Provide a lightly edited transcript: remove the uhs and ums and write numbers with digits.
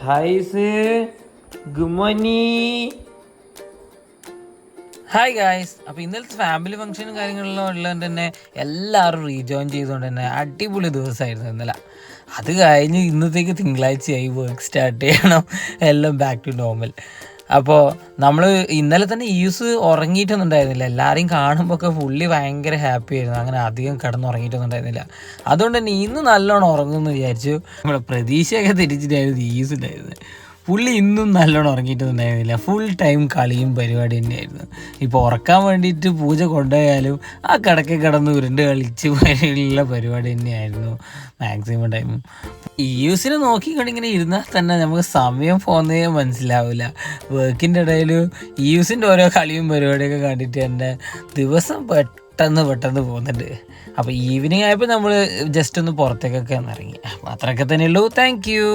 Hi good morning. Hi guys. അപ്പോൾ ഇന്നലത്തെ family ഫംഗ്ഷനും കാര്യങ്ങളിലും ഉള്ളത് തന്നെ എല്ലാവരും റീജോയിൻ ചെയ്തുകൊണ്ട് തന്നെ അടിപൊളി ദിവസമായിരുന്നു ഇന്നലെ. അത് കഴിഞ്ഞ് ഇന്നത്തേക്ക് തിങ്കളാഴ്ചയായി, വർക്ക് സ്റ്റാർട്ട് ചെയ്യണം, എല്ലാം ബാക്ക് ടു നോർമൽ. അപ്പോൾ നമ്മൾ ഇന്നലെ തന്നെ യൂസ് ഉറങ്ങിയിട്ടൊന്നും ഉണ്ടായിരുന്നില്ല. എല്ലാവരെയും കാണുമ്പോൾ ഒക്കെ ഫുള്ളി ഭയങ്കര ഹാപ്പി ആയിരുന്നു. അങ്ങനെ അധികം കിടന്നുറങ്ങിയിട്ടൊന്നും ഉണ്ടായിരുന്നില്ല. അതുകൊണ്ട് തന്നെ ഇന്ന് നല്ലോണം ഉറങ്ങുമെന്ന് വിചാരിച്ചു. നമ്മുടെ പ്രതീക്ഷയൊക്കെ തിരിച്ചിട്ടായിരുന്നു യൂസ് ഉണ്ടായിരുന്നത്. പുള്ളി ഇന്നും നല്ലോണം ഉറങ്ങിയിട്ടൊന്നുണ്ടായിരുന്നില്ല. ഫുൾ ടൈം കളിയും പരിപാടി തന്നെയായിരുന്നു. ഇപ്പോൾ ഉറക്കാൻ വേണ്ടിയിട്ട് പൂജ കൊണ്ടുപോയാലും ആ കിടക്കെ കിടന്ന് ഉരുണ്ട് കളിച്ച് ഉള്ള പരിപാടി തന്നെയായിരുന്നു മാക്സിമം ടൈം. ഈ യൂസിനെ നോക്കിക്കൊണ്ടിങ്ങനെ ഇരുന്നാൽ തന്നെ നമുക്ക് സമയം പോകുന്നതേ മനസ്സിലാവില്ല. വർക്കിൻ്റെ ഇടയിൽ ഈ യൂസിൻ്റെ ഓരോ കളിയും പരിപാടിയൊക്കെ കണ്ടിട്ട് തന്നെ ദിവസം പെട്ടെന്ന് പോകുന്നുണ്ട്. അപ്പോൾ ഈവനിങ് ആയപ്പോൾ നമ്മൾ ജസ്റ്റ് ഒന്ന് പുറത്തേക്കൊക്കെ ഒന്ന് ഇറങ്ങി. അപ്പോൾ അത്രയൊക്കെ തന്നെയുള്ളൂ. Thank U.